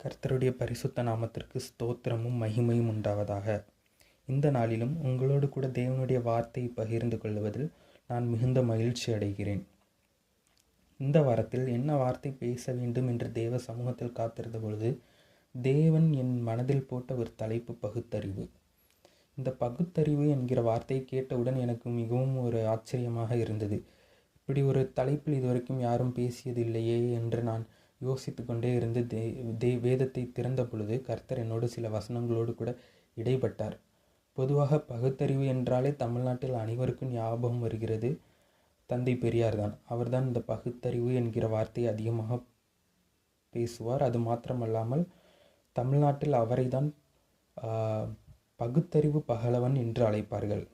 கர்த்தருடைய பரிசுத்த நாமத்திற்கு ஸ்தோத்திரமும் மகிமையும் உண்டாவதாக. இந்த நாளிலும் உங்களோடு கூட தேவனுடைய வார்த்தையை பகிர்ந்து கொள்வதில் நான் மிகுந்த மகிழ்ச்சி அடைகிறேன். இந்த வாரத்தில் என்ன வார்த்தை பேச வேண்டும் என்று தேவ சமூகத்தில் காத்திருந்த பொழுது தேவன் என் மனதில் போட்ட ஒரு தலைப்பு பகுத்தறிவு. இந்த பகுத்தறிவு என்கிற வார்த்தையை கேட்டவுடன் எனக்கு மிகவும் ஒரு ஆச்சரியமாக இருந்தது. இப்படி ஒரு தலைப்பில் இதுவரைக்கும் யாரும் பேசியதில்லையே என்று நான் யோசித்து கொண்டே இருந்து வேதத்தை திறந்த பொழுது கர்த்தர் என்னோடு சில வசனங்களோடு கூட இடைப்பட்டார். பொதுவாக பகுத்தறிவு என்றாலே தமிழ்நாட்டில் அனைவருக்கும் ஞாபகம் வருகிறது தந்தை பெரியார் தான். அவர்தான் இந்த பகுத்தறிவு என்கிற வார்த்தையை அதிகமாக பேசுவார். அது மாத்திரமல்லாமல் தமிழ்நாட்டில் அவரை தான் பகுத்தறிவு பகலவன் என்று அழைப்பார்கள்.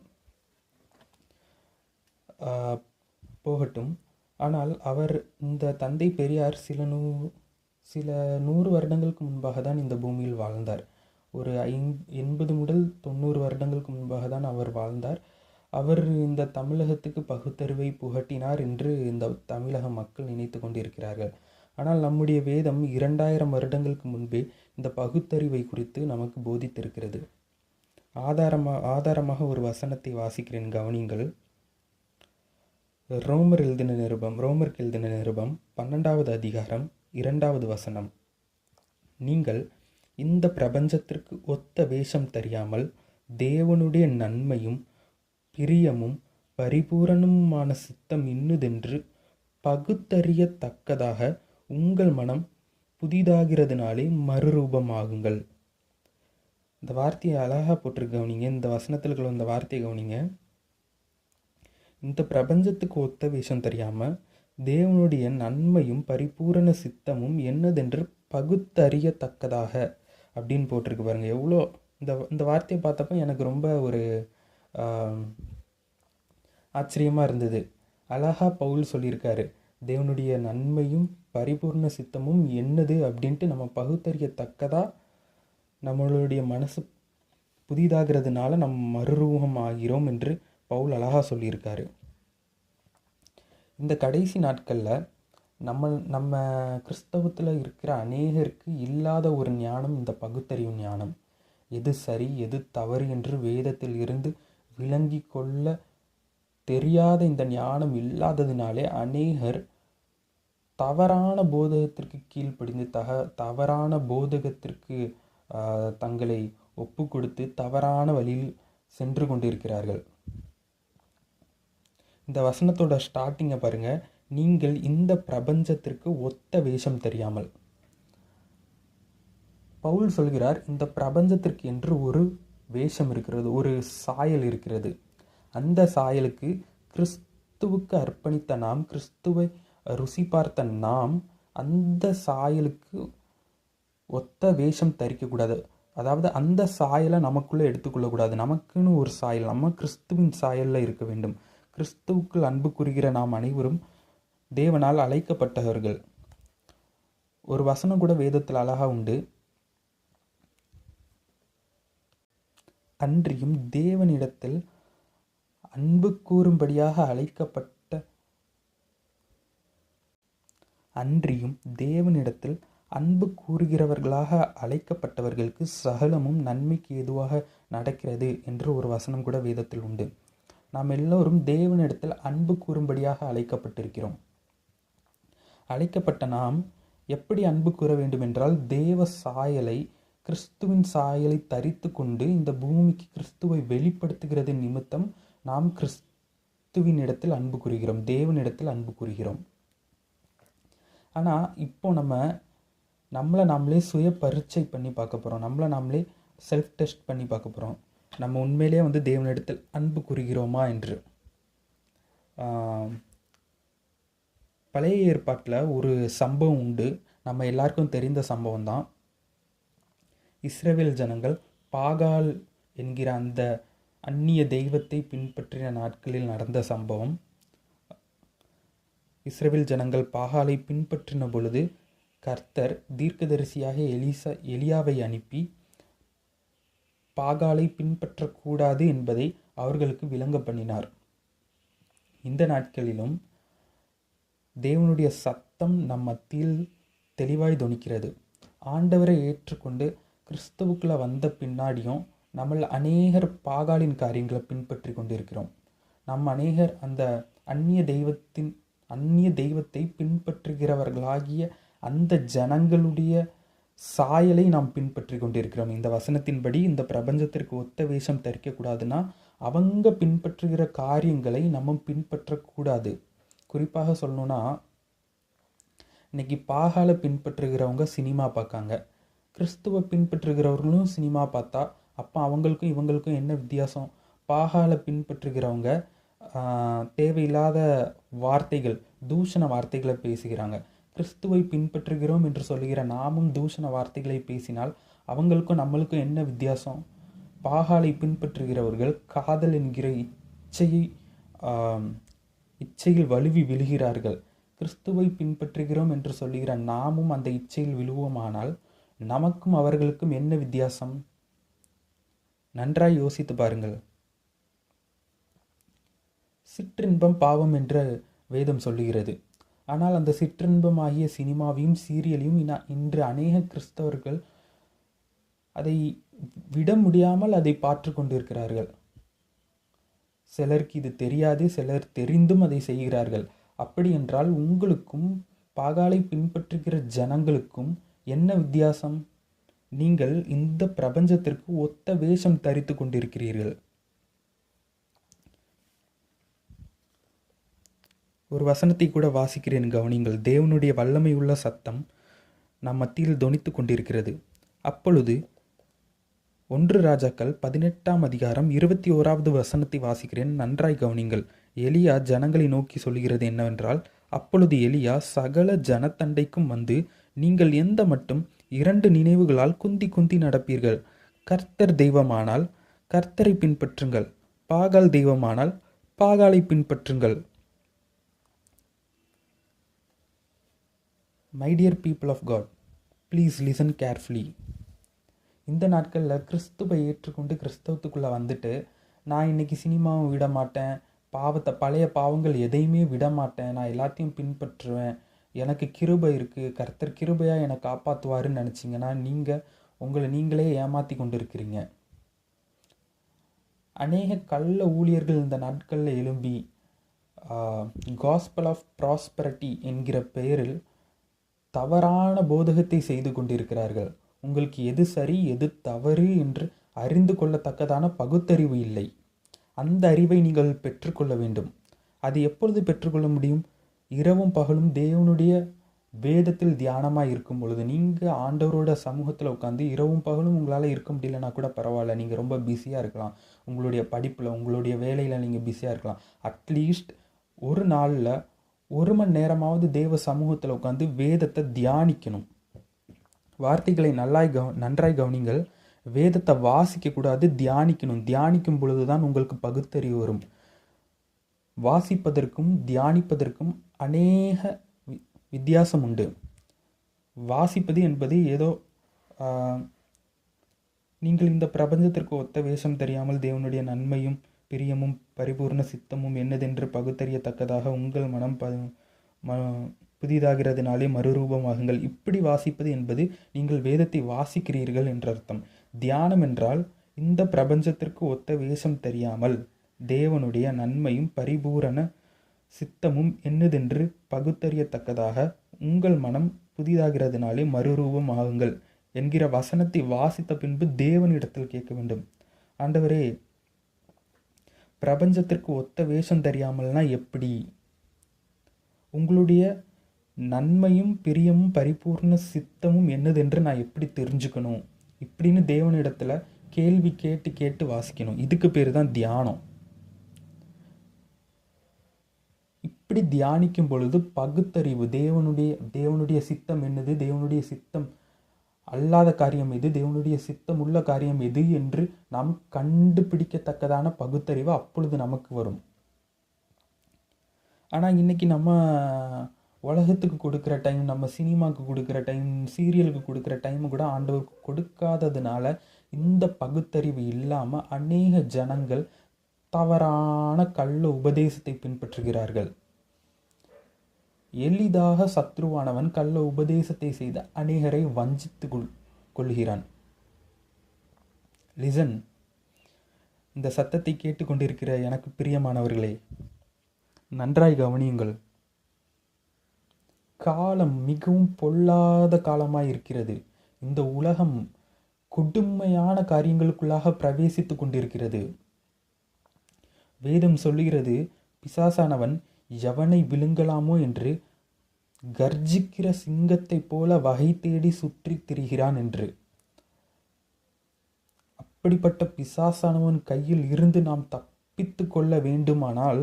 போகட்டும். ஆனால் அவர் இந்த தந்தை பெரியார் சில 100 வருடங்களுக்கு முன்பாக தான் இந்த பூமியில் வாழ்ந்தார். ஒரு 80 முதல் 90 வருடங்களுக்கு முன்பாக தான் அவர் வாழ்ந்தார். அவர் இந்த தமிழகத்துக்கு பகுத்தறிவை புகட்டினார் என்று இந்த தமிழக மக்கள் நினைத்து கொண்டிருக்கிறார்கள். ஆனால் நம்முடைய வேதம் 2000 வருடங்களுக்கு முன்பே இந்த பகுத்தறிவை குறித்து நமக்கு போதித்திருக்கிறது. ஆதாரமாக ஒரு வசனத்தை வாசிக்கிறேன், கவனிங்கள். ரோமருக்கு எழுதின நிருபம் 12வது அதிகாரம் 2வது வசனம். நீங்கள் இந்த பிரபஞ்சத்திற்கு ஒத்த வேஷம் தெரியாமல் தேவனுடைய நன்மையும் பிரியமும் பரிபூரணமுமான சித்தம் இன்னதென்று பகுத்தறியத்தக்கதாக உங்கள் மனம் புதிதாகிறதுனாலே மறுரூபமாகுங்கள். இந்த வார்த்தையை அழகாக போட்டிருக்கு, கவனிங்க. இந்த வசனத்தில் இந்த வார்த்தையை கவனிங்க. இந்த பிரபஞ்சத்துக்கு ஒத்த விஷயம் தெரியாமல் தேவனுடைய நன்மையும் பரிபூரண சித்தமும் என்னதென்று பகுத்தறியத்தக்கதாக அப்படின்னு போட்டிருக்கு பாருங்க. எவ்வளோ இந்த வார்த்தையை பார்த்தப்ப எனக்கு ரொம்ப ஒரு ஆச்சரியமாக இருந்தது. அழகா பவுல் சொல்லியிருக்காரு, தேவனுடைய நன்மையும் பரிபூர்ண சித்தமும் என்னது அப்படின்ட்டு நம்ம பகுத்தறியத்தக்கதாக நம்மளுடைய மனசு புதிதாகிறதுனால நம்ம மறுரூபம் ஆகிறோம் என்று பவுல் அழகா சொல்லியிருக்காரு. இந்த கடைசி நாட்களில் நம்ம கிறிஸ்தவத்தில் இருக்கிற அநேகருக்கு இல்லாத ஒரு ஞானம் இந்த பகுத்தறிவு ஞானம். எது சரி எது தவறு என்று வேதத்தில் இருந்து விளங்கி கொள்ள தெரியாத இந்த ஞானம் இல்லாததினாலே அநேகர் தவறான போதகத்திற்கு கீழ்ப்படிந்து தவறான போதகத்திற்கு தங்களை ஒப்பு கொடுத்து தவறான வழியில் சென்று கொண்டிருக்கிறார்கள். இந்த வசனத்தோட ஸ்டார்டிங்கை பாருங்க. நீங்கள் இந்த பிரபஞ்சத்திற்கு ஒத்த வேஷம் தெரியாமல். பவுல் சொல்கிறார், இந்த பிரபஞ்சத்திற்கு என்று ஒரு வேஷம் இருக்கிறது, ஒரு சாயல் இருக்கிறது. அந்த சாயலுக்கு கிறிஸ்துவுக்கு அர்ப்பணித்த நாம், கிறிஸ்துவை ருசி பார்த்த நாம் அந்த சாயலுக்கு ஒத்த வேஷம் தரிக்கக்கூடாது. அதாவது அந்த சாயலை நமக்குள்ளே எடுத்துக்கொள்ளக்கூடாது. நமக்குன்னு ஒரு சாயல், நம்ம கிறிஸ்துவின் சாயலில் இருக்க வேண்டும். கிறிஸ்துவுக்குள் அன்பு கூறுகிற நாம் அனைவரும் தேவனால் அழைக்கப்பட்டவர்கள். ஒரு வசனம் கூட வேதத்தில் அழகா உண்டு. அன்றியும் தேவனிடத்தில் அன்பு கூறும்படியாக அன்பு கூறுகிறவர்களாக அழைக்கப்பட்டவர்களுக்கு சகலமும் நன்மைக்கு ஏதுவாக நடக்கிறது என்று ஒரு வசனம் கூட வேதத்தில் உண்டு. நாம் எல்லோரும் தேவனிடத்தில் அன்பு கூறும்படியாக அழைக்கப்பட்டிருக்கிறோம். அழைக்கப்பட்ட நாம் எப்படி அன்பு கூற வேண்டும் என்றால், தேவ சாயலை, கிறிஸ்துவின் சாயலை தரித்து கொண்டு இந்த பூமிக்கு கிறிஸ்துவை வெளிப்படுத்துகிறது நிமித்தம் நாம் கிறிஸ்துவின் இடத்தில் அன்பு கூறுகிறோம், தேவனிடத்தில் அன்பு கூறுகிறோம். ஆனால் இப்போ நம்மளை நாமளே சுய பரீட்சை பண்ணி பார்க்க போகிறோம். நம்மளை நாமளே செல்ஃப் டெஸ்ட் பண்ணி பார்க்க போகிறோம். நம்ம உண்மையிலே தேவனிடத்தில் அன்பு கூறுகிறோமா என்று. பழைய ஏற்பாட்டில் ஒரு சம்பவம் உண்டு, நம்ம எல்லாருக்கும் தெரிந்த சம்பவம் தான். இஸ்ரவேல் ஜனங்கள் பாகால் என்கிற அந்த அந்நிய தெய்வத்தை பின்பற்றின நாட்களில் நடந்த சம்பவம். இஸ்ரவேல் ஜனங்கள் பாகாலை பின்பற்றின பொழுது கர்த்தர் தீர்க்கதரிசியாக எலியாவை அனுப்பி பாகாலை பின்பற்றக்கூடாது என்பதை அவர்களுக்கு விளங்க பண்ணினார். இந்த நாட்களிலும் தேவனுடைய சத்தம் நம் மத்தியில் தெளிவாய் தொனிக்கிறது. ஆண்டவரை ஏற்றுக்கொண்டு கிறிஸ்துவுக்குள்ளே வந்த பின்னாடியும் நம்மள அநேகர் பாகாலின் காரியங்களை பின்பற்றி கொண்டிருக்கிறோம். நம்ம அநேகர் அந்த அந்நிய தெய்வத்தை பின்பற்றுகிறவர்களாகிய அந்த ஜனங்களுடைய சாயலை நாம் பின்பற்றி கொண்டிருக்கிறோம். இந்த வசனத்தின்படி இந்த பிரபஞ்சத்திற்கு ஒத்த வேஷம் தரிக்கக்கூடாதுன்னா அவங்க பின்பற்றுகிற காரியங்களை நம்ம பின்பற்றக்கூடாது. குறிப்பாக சொல்லணும்னா, இன்னைக்கு பாகாலை பின்பற்றுகிறவங்க சினிமா பார்க்காங்க, கிறிஸ்துவை பின்பற்றுகிறவர்களும் சினிமா பார்த்தா அப்போ அவங்களுக்கும் இவங்களுக்கும் என்ன வித்தியாசம்? பாகாலை பின்பற்றுகிறவங்க தேவையில்லாத வார்த்தைகள், தூஷண வார்த்தைகளை பேசுகிறாங்க. கிறிஸ்துவை பின்பற்றுகிறோம் என்று சொல்லுகிற நாமும் தூஷண வார்த்தைகளை பேசினால் அவங்களுக்கும் நம்மளுக்கும் என்ன வித்தியாசம்? பாகாலை பின்பற்றுகிறவர்கள் காதல் என்கிற இச்சையில் வலுவி விழுகிறார்கள். கிறிஸ்துவை பின்பற்றுகிறோம் என்று சொல்லுகிற நாமும் அந்த இச்சையில் விழுவோமானால் நமக்கும் அவர்களுக்கும் என்ன வித்தியாசம்? நன்றாய் யோசித்து பாருங்கள். சிற்றின்பம் பாவம் என்று வேதம் சொல்லுகிறது. ஆனால் அந்த சிற்றின்பமாகிய சினிமாவையும் சீரியலையும் இன்று அநேக கிறிஸ்தவர்கள் அதை விட முடியாமல் அதை பார்த்து கொண்டிருக்கிறார்கள். சிலருக்கு இது தெரியாது, சிலர் தெரிந்தும் அதை செய்கிறார்கள். அப்படி என்றால் உங்களுக்கும் பாகாலை பின்பற்றுகிற ஜனங்களுக்கும் என்ன வித்தியாசம்? நீங்கள் இந்த பிரபஞ்சத்திற்கு ஒத்த வேஷம் தரித்து கொண்டிருக்கிறீர்கள். ஒரு வசனத்தை கூட வாசிக்கிறேன், கவனிங்கள். தேவனுடைய வல்லமை உள்ள சத்தம் நம் மத்தியில் தொனித்து கொண்டிருக்கிறது. அப்பொழுது 1 ராஜாக்கள் 18ஆம் அதிகாரம் 21வது வசனத்தை வாசிக்கிறேன், நன்றாய் கவனிங்கள். எலியா ஜனங்களை நோக்கி சொல்கிறது என்னவென்றால், அப்பொழுது எலியா சகல ஜனத்தண்டைக்கும் வந்து, நீங்கள் எந்த மட்டும் 2 நினைவுகளால் குந்தி குந்தி நடப்பீர்கள்? கர்த்தர் தெய்வமானால் கர்த்தரை பின்பற்றுங்கள், பாகால் தெய்வமானால் பாகாலை பின்பற்றுங்கள். My dear people of God, please listen carefully. இந்த நாட்களில் கிறிஸ்துவை ஏற்றுக்கொண்டு கிறிஸ்தவத்துக்குள்ளே வந்துட்டு, நான் இன்றைக்கி சினிமாவும் விட மாட்டேன், பழைய பாவங்கள் எதையுமே விட மாட்டேன், நான் எல்லாத்தையும் பின்பற்றுவேன், எனக்கு கிருபை இருக்குது, கர்த்தர் கிருபையாக என்னை காப்பாற்றுவாருன்னு நினச்சிங்கன்னா நீங்கள் உங்களை நீங்களே ஏமாற்றி கொண்டு இருக்கிறீங்க. அநேக கள்ள ஊழியர்கள் இந்த நாட்களில் எழும்பி காஸ்பல் ஆஃப் ப்ராஸ்பரிட்டி என்கிற பெயரில் தவறான போதகத்தை செய்து கொண்டிருக்கிறார்கள். உங்களுக்கு எது சரி எது தவறு என்று அறிந்து கொள்ளத்தக்கதான பகுத்தறிவு இல்லை. அந்த அறிவை நீங்கள் பெற்றுக்கொள்ள வேண்டும். அது எப்பொழுது பெற்றுக்கொள்ள முடியும்? இரவும் பகலும் தேவனுடைய வேதத்தில் தியானமாக இருக்கும் பொழுது. நீங்கள் ஆண்டவரோட சமூகத்தில் உட்காந்து இரவும் பகலும் உங்களால் இருக்க முடியலன்னா கூட பரவாயில்ல, நீங்கள் ரொம்ப பிஸியாக இருக்கலாம், உங்களுடைய படிப்பில் உங்களுடைய வேலையில் நீங்கள் பிஸியாக இருக்கலாம். அட்லீஸ்ட் ஒரு நாளில் 1 மணி நேரமாவது தேவ சமூகத்தில் உட்காந்து வேதத்தை தியானிக்கணும். வார்த்தைகளை நன்றாய் கவனிங்கள். வேதத்தை வாசிக்கக்கூடாது, தியானிக்கணும். தியானிக்கும் பொழுது தான் உங்களுக்கு பகுத்தறிவு வரும். வாசிப்பதற்கும் தியானிப்பதற்கும் அநேக வித்தியாசம் உண்டு. வாசிப்பது என்பது ஏதோ நீங்கள் இந்த பிரபஞ்சத்திற்கு ஒத்த வேஷம் தெரியாமல் தேவனுடைய நன்மையும் பிரியமும் பரிபூர்ண சித்தமும் என்னதென்று பகுத்தறியத்தக்கதாக உங்கள் மனம் புதிதாகிறதுனாலே மறுரூபமாகுங்கள். இப்படி வாசிப்பது என்பது நீங்கள் வேதத்தை வாசிக்கிறீர்கள் என்ற அர்த்தம். தியானம் என்றால் இந்த பிரபஞ்சத்திற்கு ஒத்த வேஷம் தெரியாமல் தேவனுடைய நன்மையும் பரிபூரண சித்தமும் என்னதென்று பகுத்தறியத்தக்கதாக உங்கள் மனம் புதிதாகிறதுனாலே மறுரூபம் ஆகுங்கள் என்கிற வசனத்தை வாசித்த பின்பு தேவனிடத்தில் கேட்க வேண்டும். ஆண்டவரே, பிரபஞ்சத்திற்கு ஒத்த வேஷம் தெரியாமல்னா எப்படி? உங்களுடைய நன்மையும் பிரியமும் பரிபூர்ண சித்தமும் என்னதென்று நான் எப்படி தெரிஞ்சுக்கணும்? இப்படின்னு தேவனிடத்தில் கேள்வி கேட்டு கேட்டு வாசிக்கணும். இதுக்கு பேர் தான் தியானம். இப்படி தியானிக்கும் பொழுது பகுத்தறிவு, தேவனுடைய சித்தம் என்னது, தேவனுடைய சித்தம் அல்லாத காரியம் எது, தேவனுடைய சித்தம் உள்ள காரியம் எது என்று நாம் கண்டுபிடிக்கத்தக்கதான பகுத்தறிவு அப்பொழுது நமக்கு வரும். ஆனால் இன்னைக்கு நம்ம உலகத்துக்கு கொடுக்குற டைம், நம்ம சினிமாவுக்கு கொடுக்குற டைம், சீரியலுக்கு கொடுக்குற டைம் கூட ஆண்டவருக்கு கொடுக்காததுனால இந்த பகுத்தறிவு இல்லாமல் அநேக ஜனங்கள் தவறான கள்ள உபதேசத்தை பின்பற்றுகிறார்கள். எளிதாக சத்ருவானவன் கள்ள உபதேசத்தை செய்து அநேகரை வஞ்சித்து கொள்கிறான். லிசன். இந்த சத்தத்தை கேட்டுக்கொண்டிருக்கிற எனக்கு பிரியமானவர்களே, நன்றாய் கவனியுங்கள். காலம் மிகவும் பொல்லாத காலமாய் இருக்கிறது. இந்த உலகம் கொடுமையான காரியங்களுக்குள்ளாக பிரவேசித்து கொண்டிருக்கிறது. வேதம் சொல்லுகிறது, பிசாசானவன் எவனை விழுங்கலாமோ என்று கர்ஜிக்கிற சிங்கத்தை போல வகை தேடி சுற்றி திரிகிறான் என்று. அப்படிப்பட்ட பிசாசானவன் கையில் இருந்து நாம் தப்பித்து கொள்ள வேண்டுமானால்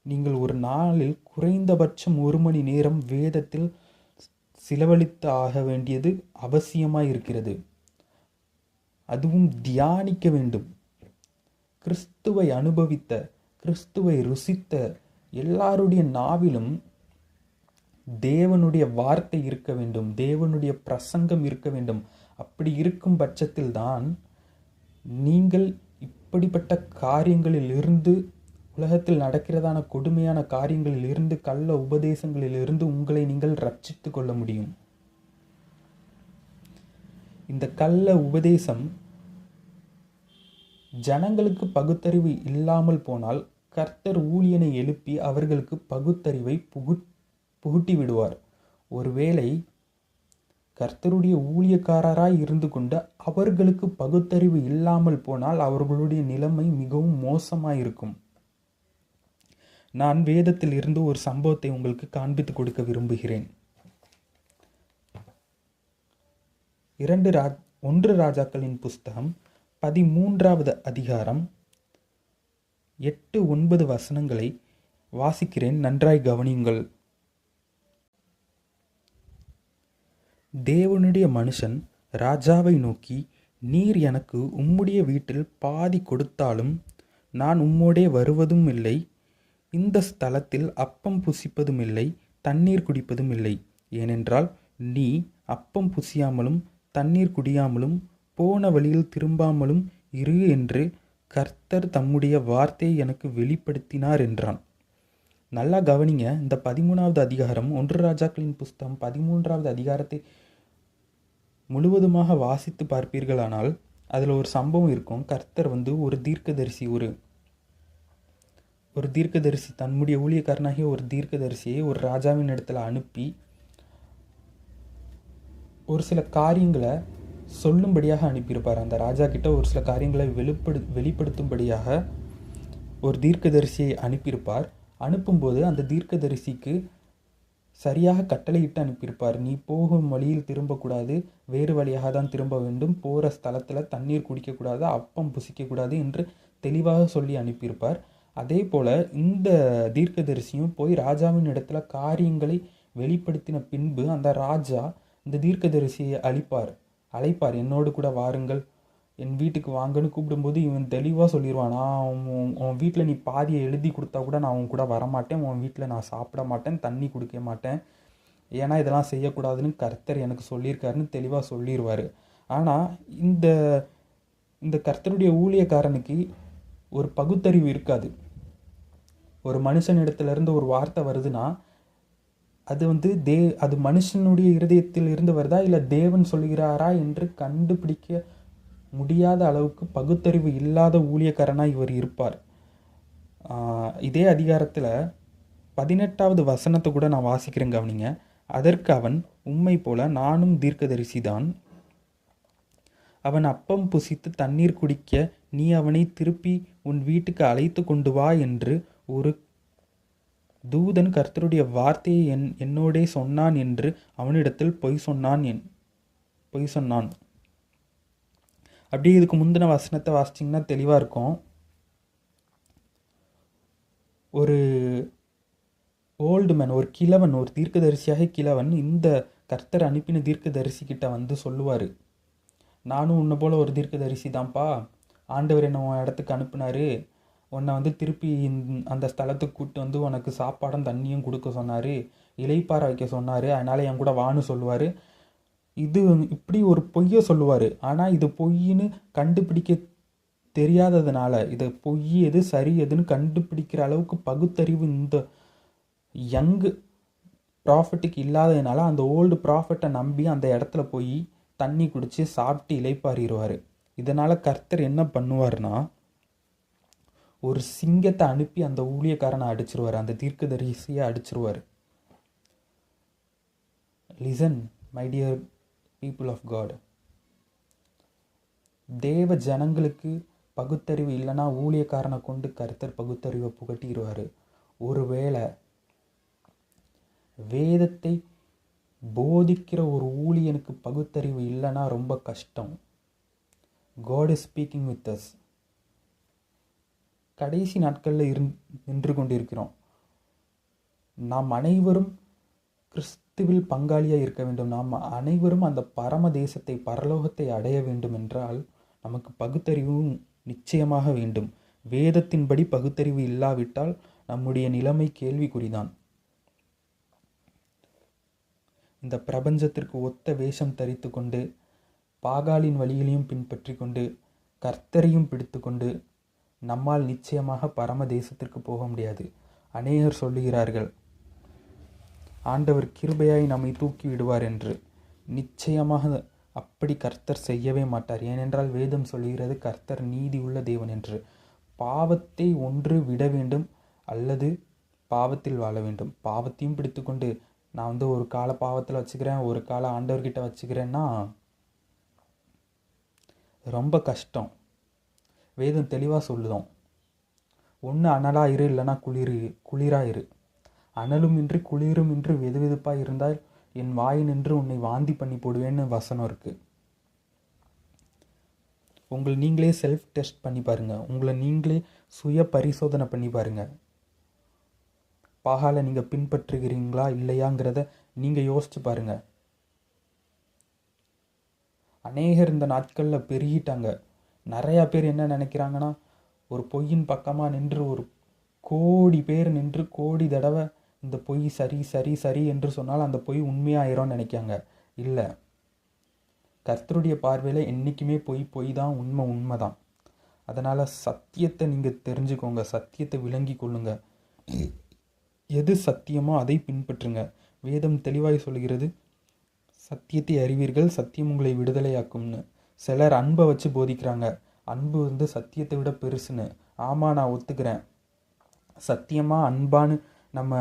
நீங்கள் ஒரு நாளில் குறைந்தபட்சம் 1 மணி நேரம் வேதத்தில் செலவழித்து ஆக வேண்டியது அவசியமாய் இருக்கிறது. அதுவும் தியானிக்க வேண்டும். கிறிஸ்துவை அனுபவித்த, கிறிஸ்துவை ருசித்த எல்லாருடைய நாவிலும் தேவனுடைய வார்த்தை இருக்க வேண்டும், தேவனுடைய பிரசங்கம் இருக்க வேண்டும். அப்படி இருக்கும் பட்சத்தில் தான் நீங்கள் இப்படிப்பட்ட காரியங்களில் இருந்து, உலகத்தில் நடக்கிறதான கொடுமையான காரியங்களில் இருந்து, கள்ள உபதேசங்களில் இருந்து உங்களை நீங்கள் ரட்சித்து கொள்ள முடியும். இந்த கள்ள உபதேசம் ஜனங்களுக்கு பகுத்தறிவு இல்லாமல் போனால் கர்த்தர் ஊழியனை எழுப்பி அவர்களுக்கு பகுத்தறிவை புகுட்டி விடுவார். ஒருவேளை கர்த்தருடைய ஊழியக்காரராய் இருந்து கொண்டு அவர்களுக்கு பகுத்தறிவு இல்லாமல் போனால் அவர்களுடைய நிலைமை மிகவும் மோசமாயிருக்கும். நான் வேதத்தில் இருந்து ஒரு சம்பவத்தை உங்களுக்கு காண்பித்து கொடுக்க விரும்புகிறேன். 1 ராஜாக்களின் புஸ்தகம் 13வது அதிகாரம் 8-9 வசனங்களை வாசிக்கிறேன். நன்றாய் கவனியுங்கள். தேவனுடைய மனுஷன் ராஜாவை நோக்கி, நீர் எனக்கு உம்முடைய வீட்டில் பாதி கொடுத்தாலும் நான் உம்மோடே வருவதும் இல்லை, இந்த ஸ்தலத்தில் அப்பம் புசிப்பதும் இல்லை, தண்ணீர் குடிப்பதும் இல்லை. ஏனென்றால் நீ அப்பம் புசியாமலும் தண்ணீர் குடியாமலும் போன வழியில் திரும்பாமலும் இரு என்று கர்த்தர் தம்முடைய வார்த்தையை எனக்கு வெளிப்படுத்தினார் என்றான். நல்லா கவனிங்க. இந்த 13வது அதிகாரம் 1 ராஜாக்களின் புஸ்தகம் 13வது அதிகாரத்தை முழுவதுமாக வாசித்து பார்ப்பீர்களானால் அதில் ஒரு சம்பவம் இருக்கும். கர்த்தர் ஒரு தீர்க்கதரிசி, ஒரு தீர்க்கதரிசி தன்னுடைய ஊழியக்காரனாகிய ஒரு தீர்க்கதரிசியை ஒரு ராஜாவின் இடத்துல அனுப்பி ஒரு சில காரியங்களை சொல்லும்படியாக அனுப்பியிருப்பார். அந்த ராஜா கிட்ட ஒரு சில காரியங்களை வெளிப்படுத்தும்படியாக ஒரு தீர்க்கதரிசியை அனுப்பியிருப்பார். அனுப்பும்போது அந்த தீர்க்கதரிசிக்கு சரியாக கட்டளையிட்டு அனுப்பியிருப்பார். நீ போகும் வழியில் திரும்பக்கூடாது, வேறு வழியாக தான் திரும்ப வேண்டும், போகிற ஸ்தலத்தில் தண்ணீர் குடிக்கக்கூடாது, அப்பம் புசிக்கக்கூடாது என்று தெளிவாக சொல்லி அனுப்பியிருப்பார். அதே போல் இந்த தீர்க்கதரிசியும் போய் ராஜாவின் இடத்துல காரியங்களை வெளிப்படுத்தின பின்பு அந்த ராஜா இந்த தீர்க்கதரிசியை அழைப்பார். என்னோடு கூட வாருங்கள், என் வீட்டுக்கு வாங்கன்னு கூப்பிடும்போது இவன் தெளிவாக சொல்லிடுவான், நான் உன் வீட்டில் நீ பாதியை எழுதி கொடுத்தா கூட நான் உன் கூட வரமாட்டேன், உன் வீட்டில் நான் சாப்பிட மாட்டேன், தண்ணி குடிக்க மாட்டேன், ஏன்னா இதெல்லாம் செய்யக்கூடாதுன்னு கர்த்தர் எனக்கு சொல்லியிருக்காருன்னு தெளிவாக சொல்லிடுவார். ஆனால் இந்த கர்த்தருடைய ஊழியக்காரனுக்கு ஒரு பகுத்தறிவு இருக்காது. ஒரு மனுஷனிடத்துலேருந்து ஒரு வார்த்தை வருதுன்னா அது அது மனுஷனுடைய இருதயத்தில் இருந்து வருதா இல்லை தேவன் சொல்கிறாரா என்று கண்டுபிடிக்க முடியாத அளவுக்கு பகுத்தறிவு இல்லாத ஊழியக்காரனாக இவர் இருப்பார். இதே அதிகாரத்தில் 18வது வசனத்தை கூட நான் வாசிக்கிறேன், கவனிங்க. அதற்கு அவன், உம்மை போல நானும் தீர்க்கதரிசிதான். அவன் அப்பம் புசித்து தண்ணீர் குடிக்க நீ அவனை திருப்பி உன் வீட்டுக்கு அழைத்து கொண்டு வா என்று ஒரு தூதன் கர்த்தருடைய வார்த்தையை என்னோடே சொன்னான் என்று அவனிடத்தில் பொய் சொன்னான். அப்படியே இதுக்கு முந்தின வசனத்தை வாசிச்சிங்கன்னா தெளிவாக இருக்கும். ஒரு ஓல்டு மேன், ஒரு கிழவன், ஒரு தீர்க்கதரிசியாக கிழவன் இந்த கர்த்தர் அனுப்பின தீர்க்கதரிசி கிட்ட சொல்லுவார், நானும் உன்னை போல் ஒரு தீர்க்கதரிசி தான்ப்பா, ஆண்டவர் என்னை உன் இடத்துக்கு அனுப்புனார், உன்னை திருப்பி அந்த ஸ்தலத்துக்கு கூப்பிட்டு உனக்கு சாப்பாடும் தண்ணியும் கொடுக்க சொன்னார், இலைப்பார வைக்க சொன்னார், அதனால் என் கூட வான்னு சொல்லுவார். இப்படி ஒரு பொய்யை சொல்லுவார். ஆனால் இது பொய்ன்னு கண்டுபிடிக்க தெரியாததுனால, இதை பொய் எது சரி எதுன்னு கண்டுபிடிக்கிற அளவுக்கு பகுத்தறிவு இந்த யங் ப்ராஃபிட்டுக்கு இல்லாததுனால அந்த ஓல்டு ப்ராஃபிட்டை நம்பி அந்த இடத்துல போய் தண்ணி குடித்து சாப்பிட்டு இளைப்பாறிடுவார். இதனால் கர்த்தர் என்ன பண்ணுவார்னா, ஒரு சிங்கத்தை அனுப்பி அந்த ஊழியக்காரனை அடிச்சிருவார், அந்த தீர்க்கதரிசியை அடிச்சிருவார். Listen my dear people of God, தேவ ஜனங்களுக்கு பகுத்தறிவு இல்லைன்னா ஊழியக்காரனை கொண்டு கர்த்தர் பகுத்தறிவை புகட்டிடுவார். ஒருவேளை வேதத்தை போதிக்கிற ஒரு ஊழியனுக்கு பகுத்தறிவு இல்லைன்னா ரொம்ப கஷ்டம். God is speaking with us. கடைசி நாட்களில் நின்று கொண்டிருக்கிறோம். நாம் அனைவரும் கிறிஸ்துவில் பங்காளியாக இருக்க வேண்டும். நாம் அனைவரும் அந்த பரம தேசத்தை, பரலோகத்தை அடைய வேண்டும் என்றால் நமக்கு பகுத்தறிவும் நிச்சயமாக வேண்டும். வேதத்தின்படி பகுத்தறிவு இல்லாவிட்டால் நம்முடைய நிலைமை கேள்விக்குறிதான். இந்த பிரபஞ்சத்திற்கு ஒத்த வேஷம் தரித்து கொண்டு, பாகாலின் வழிகளையும் பின்பற்றி கொண்டு, கர்த்தரையும் பிடித்து கொண்டு நம்மால் நிச்சயமாக பரம தேசத்திற்கு போக முடியாது. அநேகர் சொல்லுகிறார்கள், ஆண்டவர் கிருபையாய் நம்மை தூக்கி விடுவார் என்று. நிச்சயமாக அப்படி கர்த்தர் செய்யவே மாட்டார். ஏனென்றால் வேதம் சொல்லுகிறது கர்த்தர் நீதி உள்ள தேவன் என்று. பாவத்தை ஒன்று விட வேண்டும் அல்லது பாவத்தில் வாழ வேண்டும். பாவத்தையும் பிடித்து கொண்டு நான் ஒரு கால பாவத்தில் வச்சுக்கிறேன், ஒரு கால ஆண்டவர்கிட்ட வச்சுக்கிறேன்னா ரொம்ப கஷ்டம். வேதம் தெளிவாக சொல்லுதோம், ஒன்று அனலாக இரு, இல்லைன்னா குளிராக இரு. அனலும் இன்றி குளிரும் இன்றி வெது வெதுப்பாக இருந்தால் என் வாய் நின்று உன்னை வாந்தி பண்ணி போடுவேன்னு வசனம் இருக்குது. உங்களை நீங்களே செல்ஃப் டெஸ்ட் பண்ணி பாருங்கள். உங்களை நீங்களே சுய பரிசோதனை பண்ணி பாருங்கள். பாகாலை நீங்கள் பின்பற்றுகிறீங்களா இல்லையாங்கிறத நீங்கள் யோசிச்சு பாருங்கள். அநேகர் இந்த நாட்களில் பெருகிட்டாங்க. நிறையா பேர் என்ன நினைக்கிறாங்கன்னா, ஒரு பொய்யின் பக்கமாக நின்று ஒரு கோடி பேர் நின்று கோடி தடவை இந்த பொய் சரி சரி சரி என்று சொன்னால் அந்த பொய் உண்மையாயிரும் நினைக்காங்க. இல்லை, கர்த்தருடைய பார்வையில் என்றைக்குமே பொய் தான், உண்மை தான். அதனால் சத்தியத்தை நீங்கள் தெரிஞ்சுக்கோங்க, சத்தியத்தை விளங்கி கொள்ளுங்க. எது சத்தியமோ அதை பின்பற்றுங்க. வேதம் தெளிவாய் சொல்கிறது, சத்தியத்தை அறிவீர்கள், சத்தியம் உங்களை விடுதலையாக்கும்னு. சிலர் அன்பை வச்சு போதிக்கிறாங்க, அன்பு சத்தியத்தை விட பெருசுன்னு. ஆமாம், நான் ஒத்துக்கிறேன். சத்தியமாக அன்பான்னு நம்ம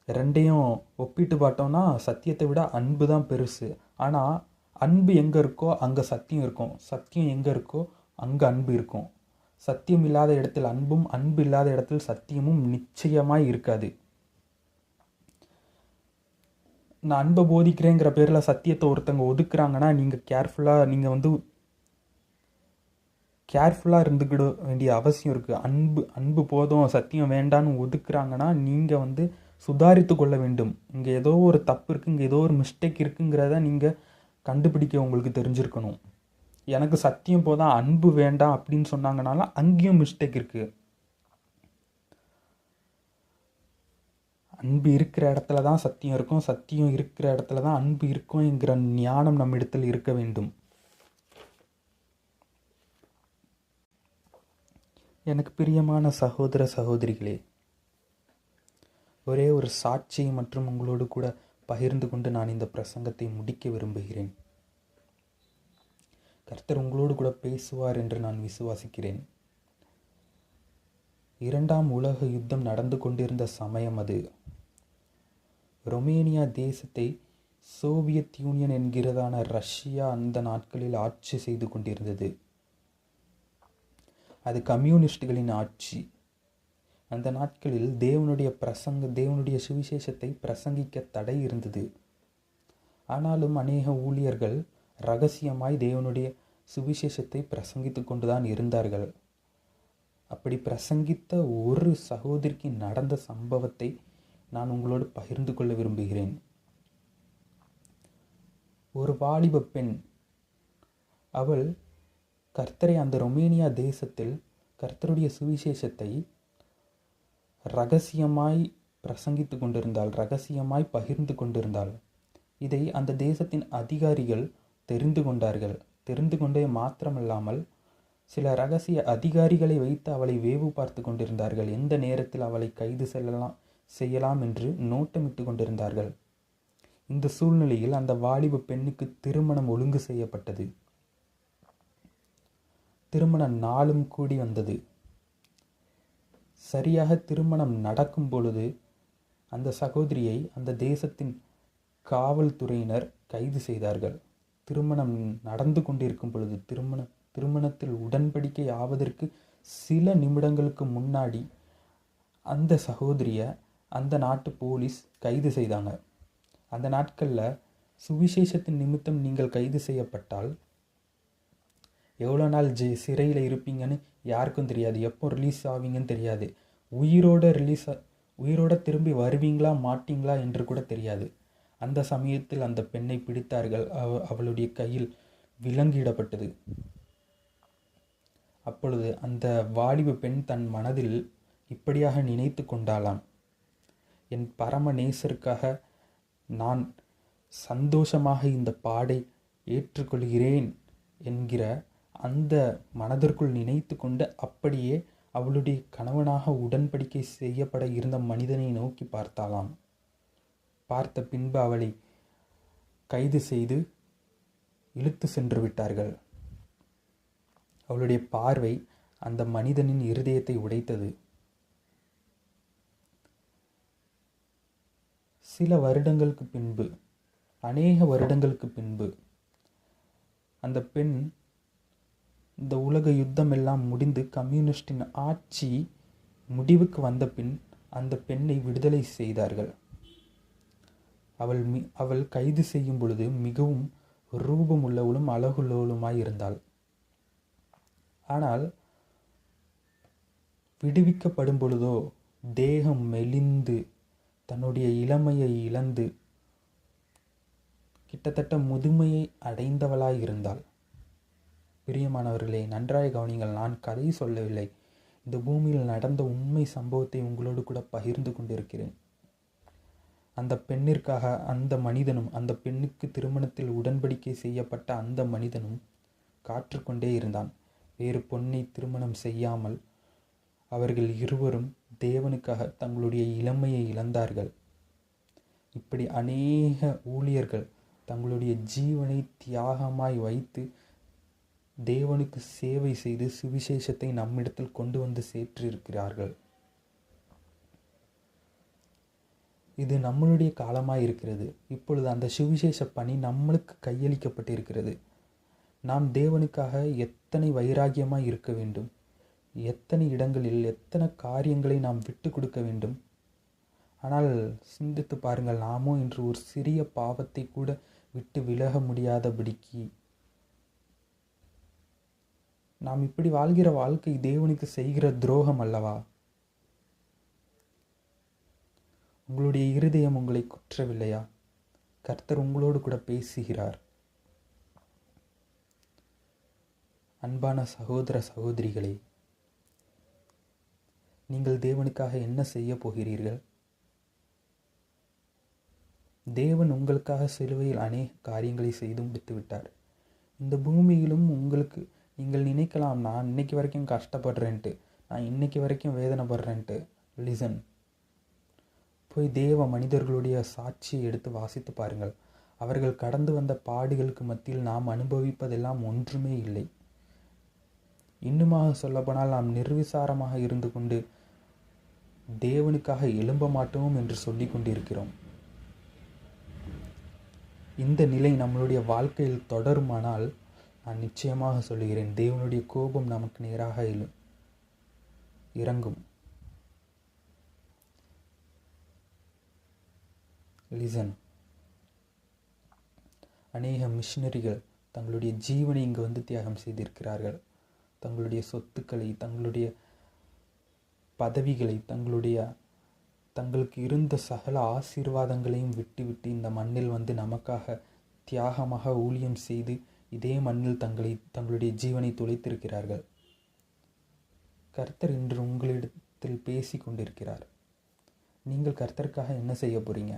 ரெண்டையும் ஒப்பிட்டு பார்த்தோம்னா சத்தியத்தை விட அன்பு தான் பெருசு. ஆனால் அன்பு எங்கே இருக்கோ அங்கே சத்தியம் இருக்கும், சத்தியம் எங்கே இருக்கோ அங்கே அன்பு இருக்கும். சத்தியம் இல்லாத இடத்தில் அன்பும், அன்பு இல்லாத இடத்தில் சத்தியமும் நிச்சயமாய் இருக்காது. நான் அன்பை போதிக்கிறேங்கிற பேரில் சத்தியத்தை ஒருத்தங்க ஒதுக்குறாங்கன்னா நீங்கள் கேர்ஃபுல்லாக இருந்துக்கிட வேண்டிய அவசியம் இருக்குது. அன்பு போதும், சத்தியம் வேண்டான்னு ஒதுக்குறாங்கன்னா நீங்கள் சுதாரித்து கொள்ள வேண்டும். இங்கே ஏதோ ஒரு தப்பு இருக்குது, இங்கே ஏதோ ஒரு மிஸ்டேக் இருக்குங்கிறத நீங்கள் கண்டுபிடிக்க உங்களுக்கு தெரிஞ்சிருக்கணும். எனக்கு சத்தியம் போதான், அன்பு வேண்டாம் அப்படின்னு சொன்னாங்கனால அங்கேயும் மிஸ்டேக் இருக்குது. அன்பு இருக்கிற இடத்துல தான் சத்தியம் இருக்கும், சத்தியம் இருக்கிற இடத்துல தான் அன்பு இருக்கும்ங்கிற ஞானம் நம்ம இடத்தில் இருக்க வேண்டும். எனக்கு பிரியமான சகோதர சகோதரிகளே, ஒரே ஒரு சாட்சி மற்றும் உங்களோடு கூட பகிர்ந்து கொண்டு நான் இந்த பிரசங்கத்தை முடிக்க விரும்புகிறேன். கர்த்தர் உங்களோடு கூட பேசுவார் என்று நான் விசுவாசிக்கிறேன். 2ஆம் உலக யுத்தம் நடந்து கொண்டிருந்த சமயம் அது. ரொமேனியா தேசத்தை சோவியத் யூனியன் என்கிறதான ரஷ்யா அந்த நாட்களில் ஆட்சி செய்து கொண்டிருந்தது. அது கம்யூனிஸ்டுகளின் ஆட்சி. அந்த நாட்களில் தேவனுடைய சுவிசேஷத்தை பிரசங்கிக்க தடை இருந்தது. ஆனாலும் அநேக ஊழியர்கள் இரகசியமாய் தேவனுடைய சுவிசேஷத்தை பிரசங்கித்து கொண்டுதான் இருந்தார்கள். அப்படி பிரசங்கித்த ஒரு சகோதரிக்கு நடந்த சம்பவத்தை நான் உங்களோடு பகிர்ந்து கொள்ள விரும்புகிறேன். ஒரு வாலிப பெண், அவள் கர்த்தரை அந்த ரொமேனியா தேசத்தில் கர்த்தருடைய சுவிசேஷத்தை இரகசியமாய் பிரசங்கித்து கொண்டிருந்தாள், இரகசியமாய் பகிர்ந்து கொண்டிருந்தாள். இதை அந்த தேசத்தின் அதிகாரிகள் தெரிந்து கொண்டார்கள். தெரிந்து கொண்டே மாத்திரமல்லாமல் சில இரகசிய அதிகாரிகளை வைத்து அவளை வேவு பார்த்து கொண்டிருந்தார்கள். எந்த நேரத்தில் அவளை கைது செய்யலாம் என்று நோட்டமிட்டு கொண்டிருந்தார்கள். இந்த சூழ்நிலையில் அந்த வாலிப பெண்ணுக்கு திருமணம் ஒழுங்கு செய்யப்பட்டது. திருமண நாளும் கூடி வந்தது. சரியாக திருமணம் நடக்கும் பொழுது அந்த சகோதரியை அந்த தேசத்தின் காவல்துறையினர் கைது செய்தார்கள். திருமணம் நடந்து கொண்டிருக்கும் பொழுது திருமணத்தில் உடன்படிக்கை ஆவதற்கு சில நிமிடங்களுக்கு முன்னாடி அந்த சகோதரியை அந்த நாட்டு போலீஸ் கைது செய்தாங்க. அந்த நாட்களில் சுவிசேஷத்தின் நிமித்தம் நீங்கள் கைது செய்யப்பட்டால் எவ்வளோ நாள் சிறையில் இருப்பீங்கன்னு யாருக்கும் தெரியாது, எப்போ ரிலீஸ் ஆவீங்கன்னு தெரியாது, உயிரோட திரும்பி வருவீங்களா மாட்டீங்களா என்று கூட தெரியாது. அந்த சமயத்தில் அந்த பெண்ணை பிடித்தார்கள். அவளுடைய கையில் விலங்கிடப்பட்டது. அப்பொழுது அந்த வாலிப பெண் தன் மனதில் இப்படியாக நினைத்து கொண்டாளாம், என் பரம நேசருக்காக நான் சந்தோஷமாக இந்த பாடை ஏற்றுக்கொள்கிறேன் என்கிற அந்த மனதிற்குள் நினைத்து கொண்டு அப்படியே அவளுடைய கணவனாக உடன்படிக்கை செய்யப்பட இருந்த மனிதனை நோக்கி பார்த்தாளாம். பார்த்த பின்பு அவளை கைது செய்து இழுத்து சென்று விட்டார்கள். அவளுடைய பார்வை அந்த மனிதனின் இருதயத்தை உடைத்தது. சில வருடங்களுக்கு பின்பு, அநேக வருடங்களுக்கு பின்பு, அந்த பெண் இந்த உலக யுத்தம் எல்லாம் முடிந்து கம்யூனிஸ்டின் ஆட்சி முடிவுக்கு வந்த பின் அந்த பெண்ணை விடுதலை செய்தார்கள். அவள் கைது செய்யும் பொழுது மிகவும் ரூபமுள்ளவளும் அழகுள்ளவளுமாய் இருந்தாள். ஆனால் விடுவிக்கப்படும் பொழுதோ தேகம் மெலிந்து தன்னுடைய இளமையை இழந்து கிட்டத்தட்ட முதுமையை அடைந்தவளாய் இருந்தாள். பிரியமானவர்களே, நன்றாய் கவனிங்கள். நான் கதை சொல்லவில்லை, இந்த பூமியில் நடந்த உண்மை சம்பவத்தை உங்களோடு கூட பகிர்ந்து கொண்டிருக்கிறேன். அந்த பெண்ணிற்காக அந்த மனிதனும், அந்த பெண்ணுக்கு திருமணத்தில் உடன்படிக்கை செய்யப்பட்ட அந்த மனிதனும் காற்றுக்கொண்டே இருந்தான். வேறு பொண்ணை திருமணம் செய்யாமல் அவர்கள் இருவரும் தேவனுக்காக தங்களுடைய இளமையை இழந்தார்கள். இப்படி அநேக ஊழியர்கள் தங்களுடைய ஜீவனை தியாகமாய் வைத்து தேவனுக்கு சேவை செய்து சுவிசேஷத்தை நம்மிடத்தில் கொண்டு வந்து சேர்த்திருக்கிறார்கள். இது நம்மளுடைய காலமாய் இருக்கிறது. இப்பொழுது அந்த சுவிசேஷ பணி நம்மளுக்கு கையளிக்கப்பட்டிருக்கிறது. நாம் தேவனுக்காக எத்தனை வைராகியமாய் இருக்க வேண்டும், எத்தனை இடங்களில் எத்தனை காரியங்களை நாம் விட்டு கொடுக்க வேண்டும். ஆனால் சிந்தித்து பாருங்கள், நாமோ இன்று ஒரு சிறிய பாவத்தை கூட விட்டு விலக முடியாதபடிக்கு நாம் இப்படி வாழ்கிற வாழ்க்கை தேவனுக்கு செய்கிற துரோகம் அல்லவா? உங்களுடைய இருதயம் உங்களை குற்றவில்லையா? கர்த்தர் உங்களோடு கூட பேசுகிறார். அன்பான சகோதர சகோதரிகளே, நீங்கள் தேவனுக்காக என்ன செய்ய போகிறீர்கள்? தேவன் உங்களுக்காக சிலுவையில் அநேக காரியங்களை செய்து முடித்து விட்டார். இந்த பூமியிலும் உங்களுக்கு நீங்கள் நினைக்கலாம், நான் இன்னைக்கு வரைக்கும் கஷ்டப்படுறேன்ட்டு, நான் இன்னைக்கு வரைக்கும் வேதனைப்படுறேன்ட்டு. லிசன், போய் தேவ மனிதர்களுடைய சாட்சியை எடுத்து வாசித்து பாருங்கள். அவர்கள் கடந்து வந்த பாடுகளுக்கு மத்தியில் நாம் அனுபவிப்பதெல்லாம் ஒன்றுமே இல்லை. இன்னுமாக சொல்லப்போனால் நாம் நிர்விசாரமாக இருந்து கொண்டு தேவனுக்காக எழும்ப மாட்டோம் என்று சொல்லி கொண்டிருக்கிறோம். இந்த நிலை நம்மளுடைய வாழ்க்கையில் தொடருமானால் நான் நிச்சயமாக சொல்லுகிறேன், தேவனுடைய கோபம் நமக்கு நேராக இறங்கும். லிசன், அநேக மிஷினரிகள் தங்களுடைய ஜீவனை இங்கு வந்து தியாகம் செய்திருக்கிறார்கள். தங்களுடைய சொத்துக்களை, தங்களுடைய பதவிகளை, தங்களுக்கு இருந்த சகல ஆசீர்வாதங்களையும் விட்டு இந்த மண்ணில் வந்து நமக்காக தியாகமாக ஊழியம் செய்து இதே மண்ணில் தங்களுடைய ஜீவனை தொலைத்திருக்கிறார்கள். கர்த்தர் இன்று உங்களிடத்தில் பேசி கொண்டிருக்கிறார். நீங்கள் கர்த்தருக்காக என்ன செய்ய போறீங்க?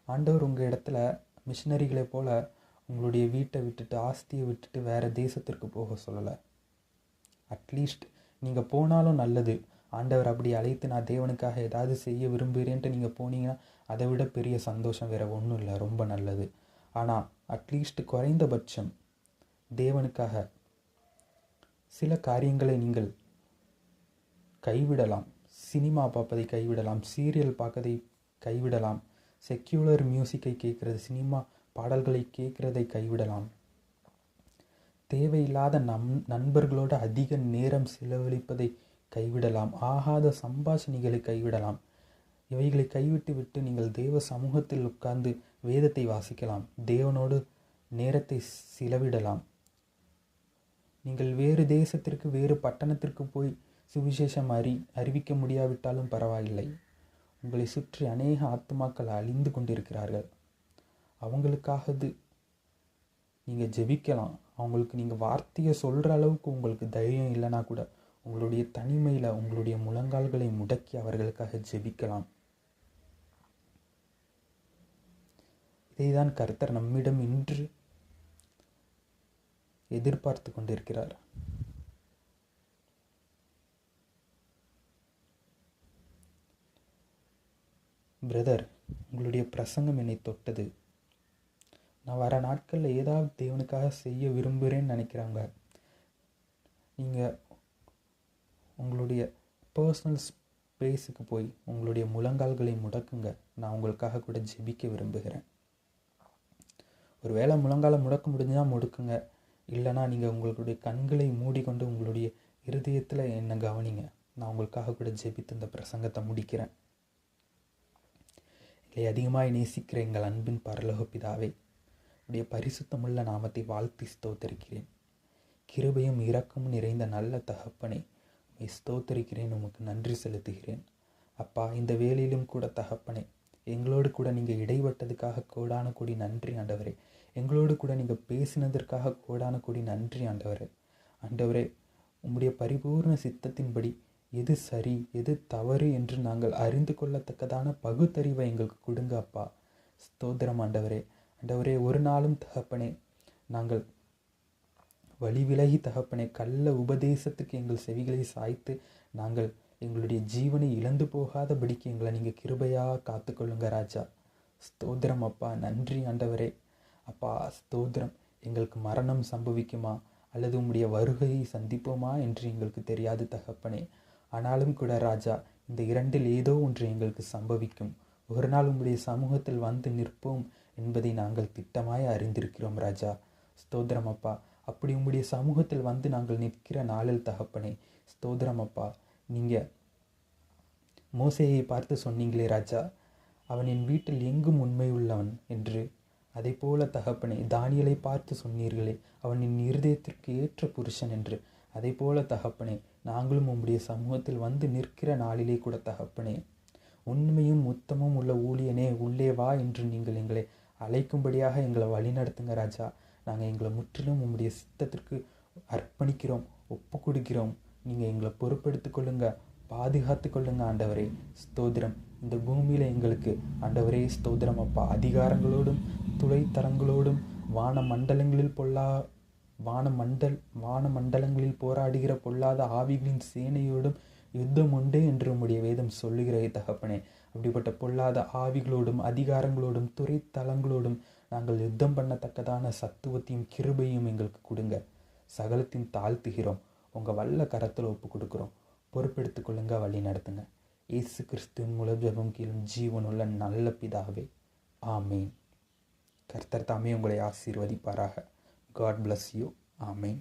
ஆண்டவர் உங்கள் இடத்துல மிஷினரிகளை போல உங்களுடைய வீட்டை விட்டுட்டு, ஆஸ்தியை விட்டுட்டு வேற தேசத்திற்கு போக சொல்லலை. அட்லீஸ்ட் நீங்கள் போனாலும் நல்லது, ஆண்டவர் அப்படி அழைத்து நான் தேவனுக்காக ஏதாவது செய்ய விரும்புகிறேன்ட்டு நீங்கள் போனீங்கன்னா அதை விட பெரிய சந்தோஷம் வேறு ஒன்றும் இல்லை, ரொம்ப நல்லது. ஆனால் அட்லீஸ்ட் குறைந்தபட்சம் தேவனுக்காக சில காரியங்களை நீங்கள் கைவிடலாம். சினிமா பார்ப்பதை கைவிடலாம், சீரியல் பார்ப்பதை கைவிடலாம், செக்யூலர் மியூசிக்கை கேட்குறது, சினிமா பாடல்களை கேட்குறதை கைவிடலாம், தேவையில்லாத நண்பர்களோடு அதிக நேரம் செலவழிப்பதை கைவிடலாம், ஆகாத சம்பாஷணைகளை கைவிடலாம். இவைகளை கைவிட்டு விட்டு நீங்கள் தேவ சமூகத்தில் உட்கார்ந்து வேதத்தை வாசிக்கலாம், தேவனோடு நேரத்தை செலவிடலாம். நீங்கள் வேறு தேசத்திற்கு வேறு பட்டணத்திற்கு போய் சுவிசேஷம் அறிவிக்க முடியாவிட்டாலும் பரவாயில்லை. உங்களை சுற்றி அநேக ஆத்துமாக்கள் அழிந்து கொண்டிருக்கிறார்கள். அவங்களுக்காகது நீங்கள் ஜெபிக்கலாம். அவங்களுக்கு நீங்கள் வார்த்தையை சொல்கிற அளவுக்கு உங்களுக்கு தைரியம் இல்லைனா கூட உங்களுடைய தனிமையில் உங்களுடைய முழங்கால்களை முடக்கி அவர்களுக்காக ஜெபிக்கலாம். இதைதான் கர்த்தர் நம்மிடம் இன்று எதிர்பார்த்து கொண்டிருக்கிறார். பிரதர், உங்களுடைய பிரசங்கம் என்னை தொட்டது. நான் வர நாட்களில் ஏதாவது தேவனுக்காக செய்ய விரும்புகிறேன்னு நினைக்கிறாங்க. நீங்கள் உங்களுடைய பர்சனல் ஸ்பேஸுக்கு போய் உங்களுடைய முழங்கால்களை முடக்குங்க. நான் உங்களுக்காக கூட ஜெபிக்க விரும்புகிறேன். ஒரு வேளை முழங்காலை முடக்க முடிஞ்சால் முடுக்குங்க. இல்லைனா நீங்கள் உங்களுடைய கண்களை மூடிக்கொண்டு உங்களுடைய இருதயத்தில் என்னை கவனிங்க. நான் உங்களுக்காக கூட ஜெபித்து இந்த பிரசங்கத்தை முடிக்கிறேன். இல்லை, அதிகமாக நேசிக்கிற எங்கள் அன்பின் பரலோக பிதாவே, உடைய பரிசுத்தமுள்ள நாமத்தை வாழ்த்தி ஸ்தோத்தரிக்கிறேன். கிருபையும் இரக்கமும் நிறைந்த நல்ல தகப்பனை உம்மை ஸ்தோத்தரிக்கிறேன், உமக்கு நன்றி செலுத்துகிறேன். அப்பா, இந்த வேலையிலும் கூட தகப்பனே, எங்களோடு கூட நீங்கள் இடைப்பட்டதுக்காக கோடான கோடி நன்றி ஆண்டவரே. எங்களோடு கூட நீங்கள் பேசினதற்காக கோடான கோடி நன்றி ஆண்டவரே. ஆண்டவரே, உம்முடைய பரிபூர்ண சித்தத்தின்படி எது சரி எது தவறு என்று நாங்கள் அறிந்து கொள்ளத்தக்கதான பகுத்தறிவை எங்களுக்கு கொடுங்க அப்பா. ஸ்தோத்திரம் ஆண்டவரே. ஆண்டவரே, ஒரு நாளும் தகப்பனே நாங்கள் வழி விலகி தகப்பனே கள்ள உபதேசத்துக்கு எங்கள் செவிகளை சாய்த்து நாங்கள் எங்களுடைய ஜீவனை இழந்து போகாதபடிக்கு எங்களை நீங்கள் கிருபையாக காத்துக்கொள்ளுங்க ராஜா. ஸ்தோத்திரம் அப்பா, நன்றி ஆண்டவரே. அப்பா ஸ்தோத்திரம். எங்களுக்கு மரணம் சம்பவிக்குமா அல்லது உம்முடைய வருகையை சந்திப்போமா என்று எங்களுக்கு தெரியாது தகப்பனே. ஆனாலும் கூட ராஜா, இந்த இரண்டில் ஏதோ ஒன்று எங்களுக்கு சம்பவிக்கும். ஒரு நாள் உம்முடைய சமூகத்தில் வந்து நிற்போம் என்பதை நாங்கள் திட்டமாய் அறிந்திருக்கிறோம் ராஜா. ஸ்தோத்திரம் அப்பா. அப்படி உம்முடைய சமூகத்தில் வந்து நாங்கள் நிற்கிற நாளில் தகப்பனே, ஸ்தோத்திரம் அப்பா, நீங்கள் மோசேயை பார்த்து சொன்னீங்களே ராஜா, அவன் என் வீட்டில் எங்கும் உண்மை உள்ளவன் என்று. அதை போல தகப்பனே, தானியலை பார்த்து சொன்னீர்களே, அவன் என் இருதயத்திற்கு ஏற்ற புருஷன் என்று. அதை போல தகப்பனே, நாங்களும் உம்முடைய சமூகத்தில் வந்து நிற்கிற நாளிலே கூட தகப்பனே, உண்மையும் உத்தமும் உள்ள ஊழியனே உள்ளே வா என்று நீங்கள் எங்களை அழைக்கும்படியாக எங்களை வழிநடத்துங்க ராஜா. நாங்கள் எங்களை முற்றிலும் உம்முடைய சித்தத்திற்கு அர்ப்பணிக்கிறோம், ஒப்பு கொடுக்கிறோம். நீங்கள் எங்களை பொறுப்பெடுத்து கொள்ளுங்க, பாதுகாத்து கொள்ளுங்க ஆண்டவரே. ஸ்தோத்திரம். இந்த பூமியில் எங்களுக்கு ஆண்டவரே ஸ்தோத்திரம் அப்பா, அதிகாரங்களோடும் துளைத்தரங்களோடும் வானமண்டலங்களில் போராடுகிற பொல்லாத ஆவிகளின் சேனையோடும் யுத்தம் உண்டு என்று உம்முடைய வேதம் சொல்லுகிறே தகப்பனே. அப்படிப்பட்ட பொல்லாத ஆவிகளோடும் அதிகாரங்களோடும் துறைத்தலங்களோடும் நாங்கள் யுத்தம் பண்ணத்தக்கதான சத்துவத்தையும் கிருபையும் எங்களுக்கு கொடுங்க. சகலத்தையும் தாழ்த்துகிறோம், உங்கள் வல்ல கரத்தில் ஒப்பு கொடுக்குறோம். பொறுப்பெடுத்துக் கொள்ளுங்க, வழி நடத்துங்க. இயேசு கிறிஸ்துவின் மூலம் ஜெபம் கேளும் ஜீவனுள்ள நல்ல பிதாவே, ஆமேன். கர்த்தர் தாமே உங்களை ஆசீர்வதிப்பாராக. God bless you. Amen.